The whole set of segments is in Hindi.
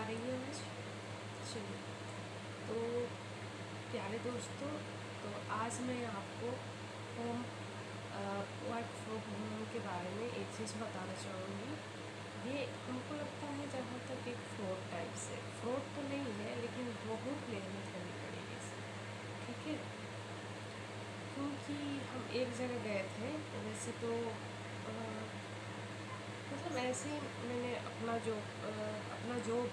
आ रही है आज। चलिए, तो प्यारे दोस्तों, तो आज मैं आपको होम वर्क फ्रॉम होम के बारे में एक चीज़ बताना चाहूँगी। ये हमको लगता है जहाँ तक एक फ्रॉड टाइप से, फ्रॉड तो नहीं है लेकिन बहुत मेहनत करनी पड़ेगी इसे, ठीक है। क्योंकि हम एक जगह गए थे, वैसे तो मतलब ऐसे ही मैंने अपना जॉब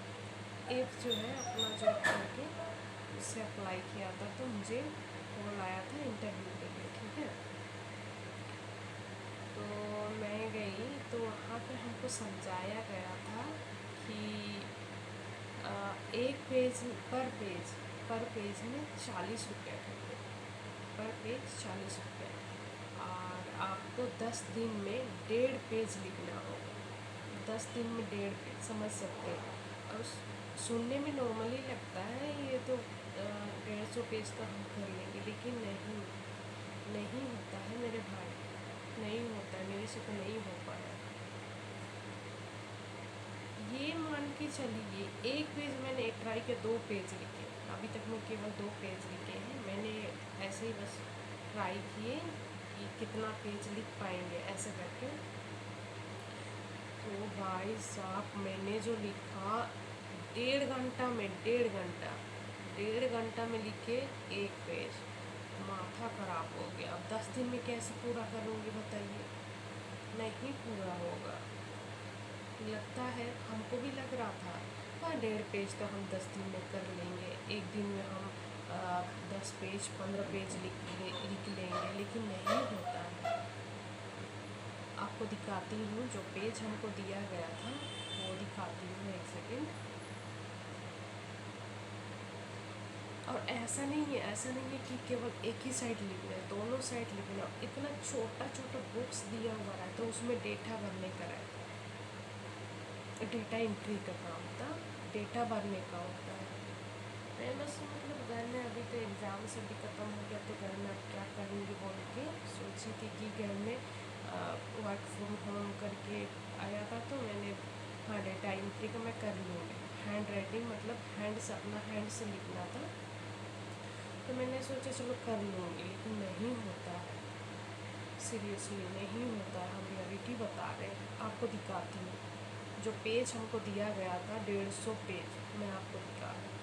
ऐप जो है, अपना जॉब करके उससे अप्लाई किया था, तो मुझे कॉल आया था इंटरव्यू के लिए, ठीक है। तो मैं गई, तो वहाँ पे हमको समझाया गया था कि एक पेज पर पेज में 40 रुपये करके, पर पेज 40 रुपये, और आपको 10 दिन में 1.5 पेज लिखना होगा। 10 दिन में 1.5 पेज, समझ सकते हैं। और सुनने में नॉर्मली लगता है ये तो 150 पेज तो हम कर लेंगे, लेकिन नहीं होता है मेरे भाई, नहीं होता है, मेरे से तो नहीं हो पाया। ये मान के चलिए, एक पेज मैंने ट्राई किया, 2 पेज लिखे, अभी तक मैं केवल 2 पेज लिखे हैं। मैंने ऐसे ही बस ट्राई किए कि कितना पेज लिख पाएंगे ऐसे करके। तो भाई साहब, मैंने जो लिखा, 1.5 घंटा में, 1.5 घंटा में लिखे 1 पेज। माथा ख़राब हो गया। अब 10 दिन में कैसे पूरा करूँगी बताइए, नहीं पूरा होगा। लगता है, हमको भी लग रहा था हाँ 1.5 पेज तो हम 10 दिन में कर लेंगे, एक दिन में हम 10 पेज 15 पेज लिख लेंगे, लेकिन नहीं होता है। आपको दिखाती हूँ, जो पेज हमको दिया गया था वो दिखाती हूँ, एक सेकेंड। और ऐसा नहीं है कि केवल एक ही साइड लिखना है, दोनों साइड लिखना। इतना छोटा छोटा बॉक्स दिया हुआ रहता, तो उसमें डेटा भरने का रहता है, डेटा एंट्री का काम था, डेटा भरने का होता है। मैं बस मतलब घर में, अभी तो एग्ज़ाम से भी ख़त्म हो गया, तो घर में अब क्या करूँगी बोल के सोची थी कि घर में वर्क फ्रॉम होम करके आया था, तो मैंने हाँ डेटा एंट्री का मैं कर लूँगी। हैंड राइटिंग मतलब हैंड से, अपना हैंड से लिखना था, तो मैंने सोचा चलो कर लूँगी, लेकिन नहीं होता है, सीरियसली नहीं होता है। हम रियलिटी बता रहे हैं, आपको दिखाती हूँ। जो पेज हमको दिया गया था 150 पेज, मैं आपको दिखा रही हूँ।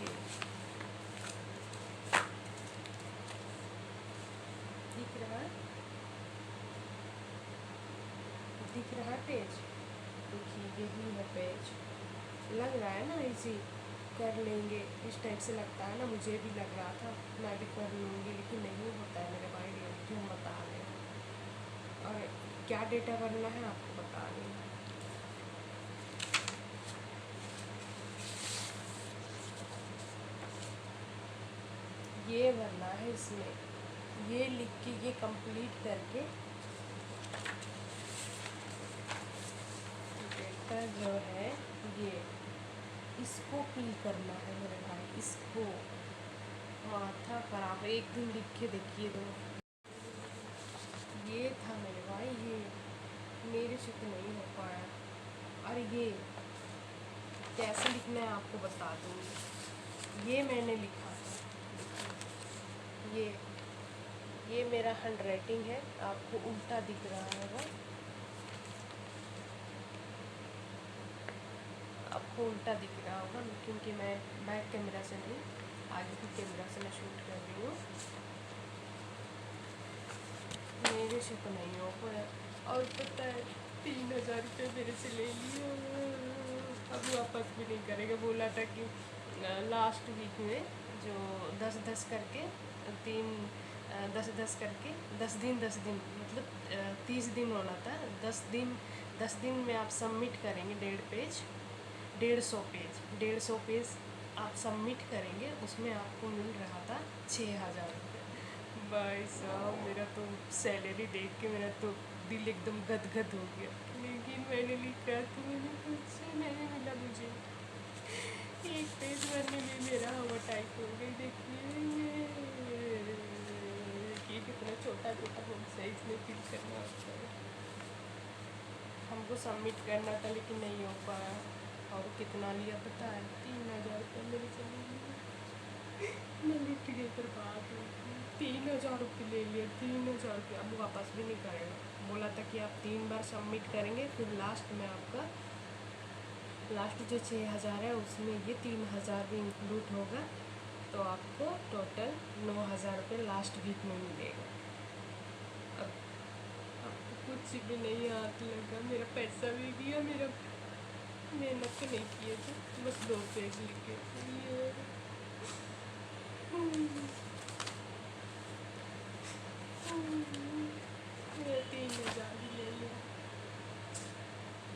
ये दिख रहा है, दिख रहा है पेज, देखिए यही है पेज। लग रहा है ना इजी, कर लेंगे इस टाइप से लगता है ना, मुझे भी लग रहा था मैं भी कर लूँगी, लेकिन नहीं होता है मेरे भाई, रियलिटी हम बता रहे हैं। और क्या डेटा भरना है आपको बता रही हूँ। ये भरना है इसमें, ये लिख के, ये कंप्लीट करके डेटा जो है ये, इसको फिल करना है मेरे भाई, इसको। माथा खराब, एक दिन लिख के देखिए तो ये था मेरे भाई, ये मेरे से तो नहीं हो पाया। और ये कैसे लिखना है आपको बता दूँगी। ये मैंने लिखा था, ये मेरा हैंड राइटिंग है, आपको उल्टा दिख रहा होगा, आपको उल्टा दिख रहा होगा, क्योंकि मैं बैक कैमरा से नहीं, आगे की कैमरा से मैं शूट कर रही हूँ। मेरे से तो नहीं हो पाया। और पता है, 3,000 रुपये मेरे से ले लिए, अब वापस भी नहीं करेगा। बोला था कि लास्ट वीक में जो 10-10 करके, 10 दिन मतलब 30 दिन होना था। 10 दिन में आप सबमिट करेंगे 1.5 पेज, 150 पेज आप सबमिट करेंगे, उसमें आपको मिल रहा था 6,000 रुपये। भाई साहब, मेरा तो सैलरी देख के मेरा तो दिल एकदम गदगद हो गया, लेकिन मैंने लिखा तो मैंने कुछ नहीं मिला मुझे। एक पेज भरने में मेरा हवा टाइप हो गई, देखिए ये। छोटा छोटा बॉक्स है, इसमें फिल करना होता है। हमको सबमिट करना था लेकिन नहीं हो पाया। और कितना लिया पता है? 3000 रुपये मेरे चले लिए। मैं लिट गई बर्बाद हो गई। 3000 रुपये ले लिए, 3000 रुपये। अब वापस भी नहीं करेगा। बोला था कि आप 3 बार सबमिट करेंगे, फिर लास्ट में आपका लास्ट जो 6000 है उसमें ये 3000 भी इंक्लूड होगा, तो आपको टोटल 9000 रुपये लास्ट वीक में मिलेगा। अब आपको कुछ भी नहीं हाथ लगा, मेरा पैसा भी दिया, मेरा मेहनत तो नहीं किए थे, बस 2 पेज लिखे थे। मेरा 3000 ही ले लिया।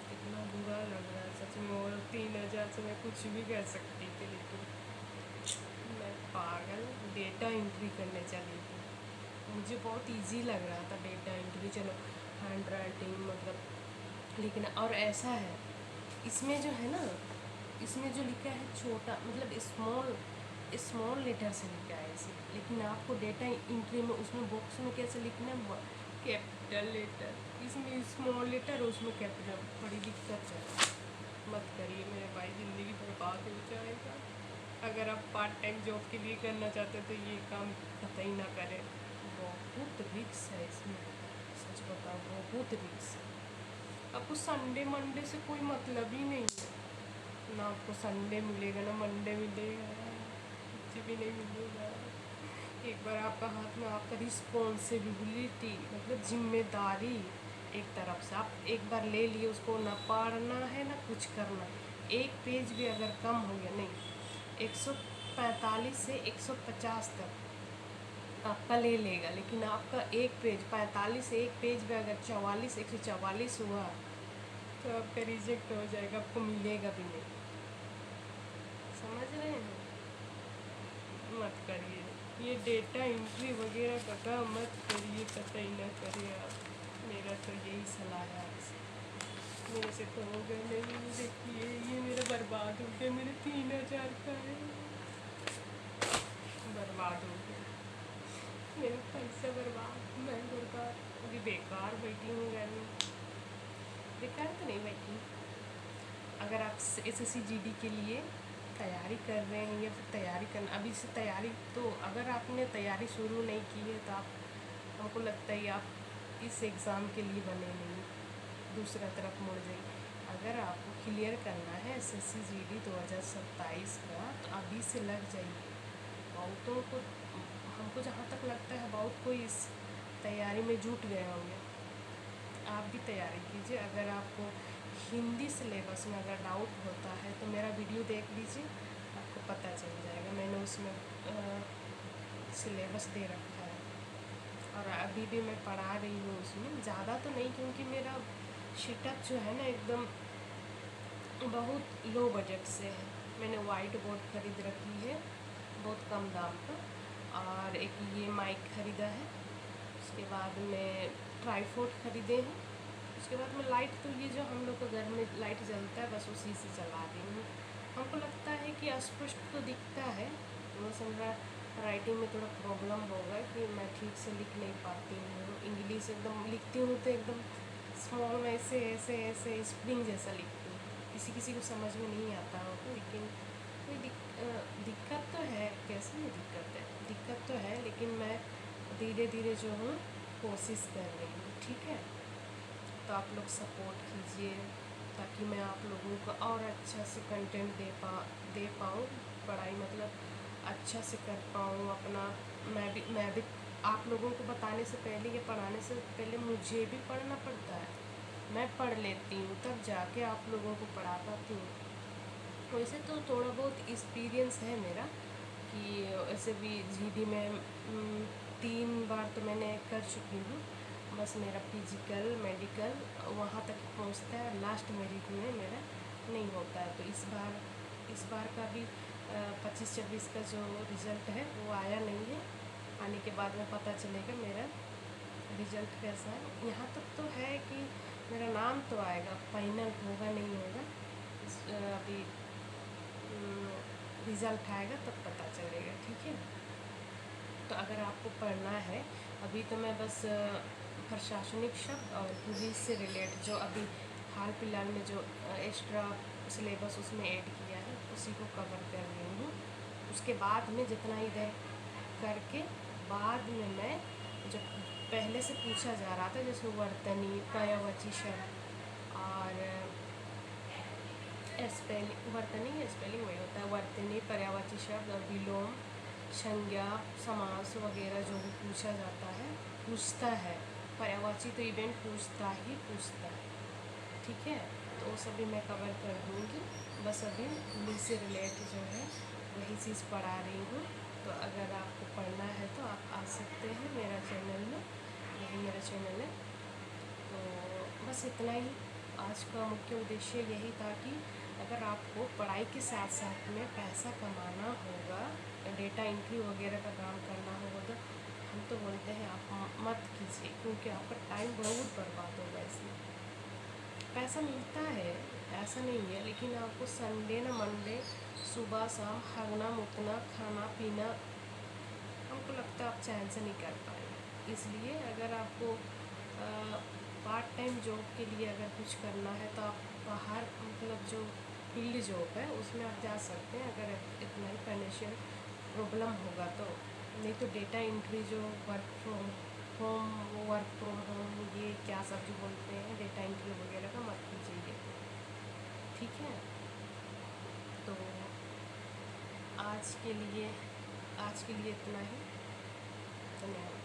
कितना बुरा लग रहा है सच में। और 3000 से मैं कुछ भी कर सकती थी, लेकिन मैं पागल डेटा एंट्री करने चली थी। मुझे बहुत इजी लग रहा था डेटा एंट्री, चलो हैंड राइटिंग मतलब। लेकिन और ऐसा है इसमें जो है ना, इसमें जो लिखा है छोटा मतलब स्मॉल लेटर से लिखा है इसे, लेकिन आपको डेटा एंट्री में उसमें बॉक्स में कैसे लिखना है? कैपिटल लेटर, इसमें स्मॉल लेटर, उसमें कैपिटल। बड़ी दिक्कत है, मत करिए मेरे भाई, ज़िंदगी बर्बाद हो जाएगा। अगर आप पार्ट टाइम जॉब के लिए करना चाहते हैं तो ये काम कतई ना करें। बहुत रिक्स है इसमें, सच बताओ बहुत रिक्स है। आपको संडे मंडे से कोई मतलब ही नहीं है ना। आपको संडे मिलेगा ना मंडे मिलेगा, कुछ भी नहीं मिलेगा। एक बार आपका हाथ में आपका रिस्पॉन्सिबिलिटी मतलब जिम्मेदारी एक तरफ से आप एक बार ले लिए, उसको ना पढ़ना है ना कुछ करना। एक पेज भी अगर कम हो गया, नहीं 145 से 150 तक आपका ले लेगा, लेकिन आपका एक पेज 45 से एक पेज में अगर 144 हुआ तो आपका रिजेक्ट हो जाएगा, आपको मिलेगा भी नहीं। समझ रहे हैं? मत करिए ये डेटा एंट्री वगैरह का काम, मत करिए, कतई ना करिए आप। मेरा तो यही सलाह है आपसे। मेरे से तो हो गया नहीं, देखिए ये मेरा बर्बाद हो गया, मेरे 3000 का है, बर्बाद हो गया मेरा पैसा बर्बाद, मैं बर्बाद। अभी बेकार बैठी हूँ घर में। बेकार तो नहीं बैठी। अगर आप SSC GD के लिए तैयारी कर रहे हैं या फिर तैयारी करना अभी से तैयारी, तो अगर आपने तैयारी शुरू नहीं की है तो आप, हमको लगता है आप इस एग्ज़ाम के लिए बने नहीं, दूसरा तरफ मुड़ जाइए। अगर आपको क्लियर करना है SSC GD 2027 का, तो अभी से लग जाइए। बहुतों को, हमको जहाँ तक लगता है बहुत कोई इस तैयारी में जुट गए होंगे। आप भी तैयारी कीजिए। अगर आपको हिंदी सिलेबस में अगर डाउट होता है तो मेरा वीडियो देख लीजिए, आपको पता चल जाएगा। मैंने उसमें सिलेबस दे रखा है और अभी भी मैं पढ़ा रही हूँ उसमें। ज़्यादा तो नहीं, क्योंकि मेरा सेटअप जो है ना एकदम बहुत लो बजट से है। मैंने वाइट बोर्ड ख़रीद रखी है बहुत कम दाम का, और एक ये माइक ख़रीदा है। उसके बाद में ट्राईपोड ख़रीदे हैं। उसके बाद में लाइट, तो ये जो हम लोग के घर में लाइट जलता है बस उसी से चला रही हूँ। हमको लगता है कि अस्पष्ट तो दिखता है, बस मेरा राइटिंग में थोड़ा प्रॉब्लम होगा कि मैं ठीक से लिख नहीं पाती हूँ। इंग्लिश एकदम लिखती हूँ तो एकदम स्मॉल में ऐसे ऐसे ऐसे स्प्रिंग जैसा लिखती हूँ। किसी किसी को समझ में नहीं आता होगा, लेकिन कोई दिक्कत तो है। कैसे नहीं दिक्कत है? दिक्कत तो है, लेकिन मैं धीरे धीरे जो हूँ कोशिश कर रही हूँ। ठीक है, तो आप लोग सपोर्ट कीजिए ताकि मैं आप लोगों को और अच्छा से कंटेंट दे पाऊँ। पढ़ाई मतलब अच्छा से कर पाऊँ अपना। मैं भी आप लोगों को बताने से पहले या पढ़ाने से पहले मुझे भी पढ़ना पड़ता है। मैं पढ़ लेती हूँ तब जाके आप लोगों को पढ़ा पाती हूँ। वैसे तो थोड़ा बहुत एक्सपीरियंस है मेरा कि ऐसे भी GD में 3 बार तो मैंने कर चुकी हूँ। बस मेरा फिजिकल मेडिकल वहाँ तक पहुँचता है, लास्ट मेरिट में मेरा नहीं होता है। तो इस बार का भी 25-26 का जो रिज़ल्ट है वो आया नहीं है। आने के बाद में पता चलेगा मेरा रिज़ल्ट कैसा है। यहाँ तक तो है कि मेरा नाम तो आएगा, फाइनल होगा नहीं होगा अभी रिज़ल्ट आएगा तब पता चलेगा। ठीक है, तो अगर आपको पढ़ना है, अभी तो मैं बस प्रशासनिक शब्द और पुलिस से रिलेट जो अभी हाल फिलहाल में जो एक्स्ट्रा सिलेबस उसमें ऐड किया है उसी को कवर कर रही हूँ। उसके बाद में जितना इधर करके बाद में मैं जब पहले से पूछा जा रहा था जैसे वर्तनी पर्यायवाची शब्द और स्पेलिंग, वर्तनी स्पेलिंग वही होता है, वर्तनी पर्यायवाची शब्द और विलोम संज्ञा समास वगैरह जो भी पूछा जाता है पूछता है। पर्यायवाची तो इवेंट पूछता है, ठीक है। तो वो सभी मैं कवर कर दूँगी। बस अभी पुलिस से रिलेट जो है वही चीज़ पढ़ा रही हूँ। तो अगर आपको पढ़ना है तो आप आ सकते हैं मेरा चैनल में, यही मेरा चैनल है। तो बस इतना ही आज का मुख्य उद्देश्य यही था कि अगर आपको पढ़ाई के साथ साथ में पैसा कमाना होगा, डेटा एंट्री वगैरह का काम करना होगा, तो हम तो बोलते हैं आप मत कीजिए, क्योंकि आपका टाइम बहुत बर्बाद होगा इसमें। पैसा मिलता है ऐसा नहीं है, लेकिन आपको संडे न मंडे सुबह शाम हगना मुतना खाना पीना हमको लगता है आप चैन से नहीं कर पाएंगे। इसलिए अगर आपको पार्ट टाइम जॉब के लिए अगर कुछ करना है तो आप बाहर मतलब जो फील्ड जॉब है उसमें आप जा सकते हैं, अगर इतना ही फाइनेंशियल प्रॉब्लम होगा तो। नहीं तो डेटा एंट्री जो वर्क फ्रॉम होम ये क्या सब जो बोलते हैं डेटा एंट्री वगैरह का मत कीजिए, ठीक है। तो आज के लिए इतना ही, धन्यवाद।